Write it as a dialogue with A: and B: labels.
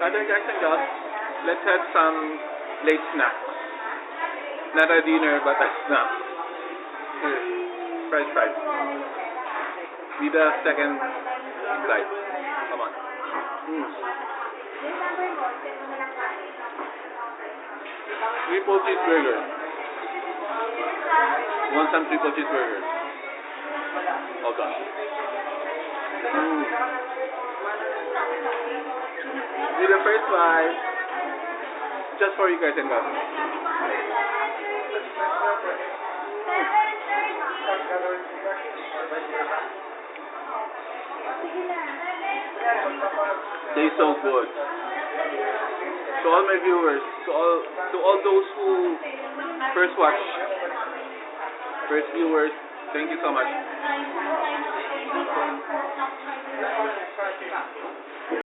A: Other guys and girls, let's have some late snacks. Not a dinner, but a snack. Here, French fries. Be the second slice. Come on. Mm. Triple cheeseburger. Want some triple cheeseburger? Hold on. Mm. Be the first slice. Just for you guys and girls. Tastes so good. To all my viewers, to all those who first watch, first viewers, thank you so much.